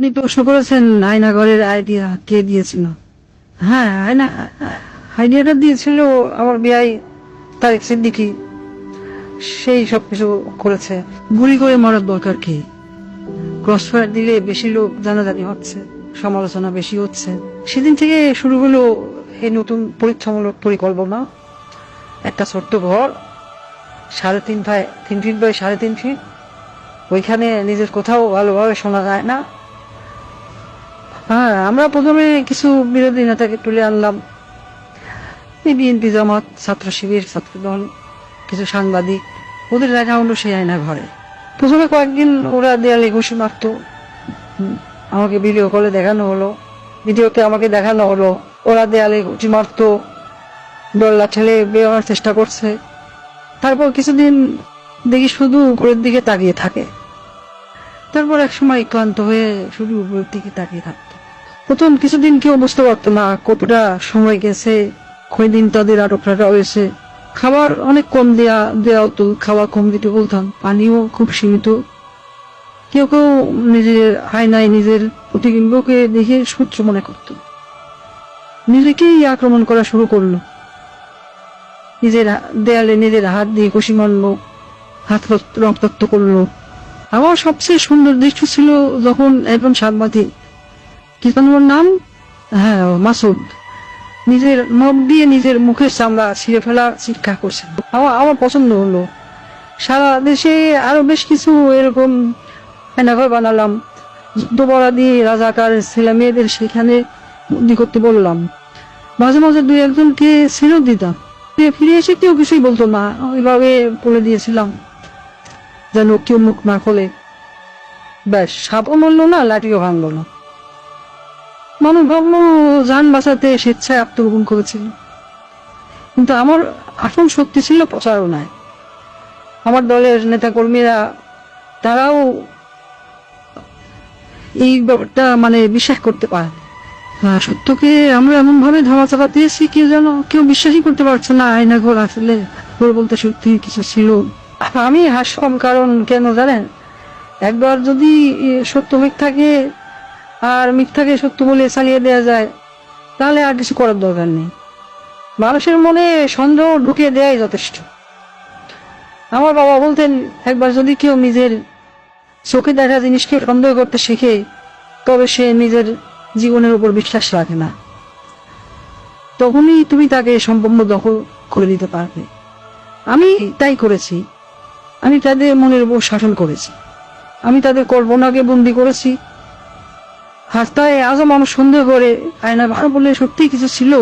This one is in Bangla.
আপনি প্রশ্ন করেছেন আয়নাঘরের আইডিয়া কে দিয়েছিল। হ্যাঁ, আইডিয়াটা দিয়েছিল আমার বিআই তারেক সিদ্দিকী। সেই সবকিছু করেছে। গুলি করে মারার দরকার কি? ক্রসফায়ার দিলে বেশি লোক জানাজানি হচ্ছে, সমালোচনা বেশি হচ্ছে। সেদিন থেকে শুরু হলো এই নতুন পরীক্ষামূলক পরিকল্পনা। একটা ছোট্ট ঘর, 3.5 ফিট বাই 3.5 ফিট। ওইখানে নিজের কোথাও ভালোভাবে শোনা যায় না। হ্যাঁ, আমরা প্রথমে কিছু বিরোধী নেতাকে তুলে আনলাম, এই বিএনপি, জামাত, ছাত্র শিবির, ছাত্রদল, কিছু সাংবাদিক। ওদের দেখা হলো সেই আয়না ঘরে। প্রথমে কয়েকদিন ওরা দেয়ালে ঘুষি মারত, আমাকে ভিডিও কলে দেখানো হলো, ভিডিওতে আমাকে দেখানো হলো ওরা দেয়ালে ঘুষি মারতো, ডল্লা ঠেলে বেরোনোর চেষ্টা করছে। তারপর কিছুদিন দেখি শুধু উপরের দিকে তাকিয়ে থাকে। তারপর এক সময় ক্লান্ত হয়ে শুধু উপরের দিকে তাকিয়ে থাকতো। প্রথম কিছুদিন কেউ বুঝতে পারতো না কতটা সময় গেছে, কয়দিন তাদের আটকটা হয়েছে। খাবার অনেক কম দেওয়া হতো, খাবার কম দিতে বলতাম, পানিও খুব সীমিত। কেউ কেউ নিজের আয়নায় নিজের প্রতিবিম্বকে দেখে সহ্য মনে করত, নিজেকেই আক্রমণ করা শুরু করলো। নিজের দেয়ালে নিজের হাত দিয়ে ঘুষি মারলো, হাত রক্তাক্ত করলো। আমার সবচেয়ে সুন্দর দৃশ্য ছিল যখন একজন সাংবাদিক, কি ওর নাম, হ্যাঁ মাসুদ, নিজের নখ দিয়ে নিজের মুখের চামড়া ছিঁড়ে ফেলা চিৎকার করছে। আমার পছন্দ হলো। সারা দেশে আরো বেশ কিছু এরকম আয়নাঘর বানালাম। যুদ্ধপরাধী রাজাকার ছেলে মেয়েদের সেখানে বন্দি করতে বললাম। মাঝে মাঝে 2-1জনকে ছেড়ে দিতাম, ফিরে এসে কেউ কিছুই বলতো না, ওইভাবে বলে দিয়েছিলাম যেন কেউ মুখ না খোলে। ব্যাস, সাপও মরলো না, লাঠিও ভাঙলো না। মানুষ ভাবলো যান বাঁচাতে স্বেচ্ছায় আত্মগোপন করেছিল, কিন্তু আমার আসল শক্তি ছিল প্রচারণায়। আমার দলের নেতা কর্মীরা তারাও এই ব্যাপারটা বিশ্বাস করতে পারে। সত্যকে আমরা এমন ভাবে ধামাচাপা দিয়েছি কেউ বিশ্বাসই করতে পারছে না আয়নাঘর আসলে ঘর বলতে সত্যি কিছু ছিল। আমি হাসলাম, কারণ কেন জানেন, একবার যদি সত্য মিথ্যাকে আর মিথ্যাকে সত্য বলে চালিয়ে দেওয়া যায়, তাহলে আর কিছু করার দরকার নেই। মানুষের মনে সন্দেহ ঢুকিয়ে দেওয়াই যথেষ্ট। আমার বাবা বলতেন, একবার যদি কেউ নিজের চোখে দেখা জিনিসকে সন্দেহ করতে শিখে, তবে সে নিজের জীবনের উপর বিশ্বাস রাখে না। তখনই তুমি তাকে সম্পূর্ণ দখল করে দিতে পারবে। আমি তাই করেছি। আমি তাদের মনের উপর শাসন করেছি, আমি তাদের কল্পনাকে বন্দী করেছি। রাস্তায় আজও মানুষ সন্দেহ করে আয়না ভালো বলে সত্যি কিছু ছিল।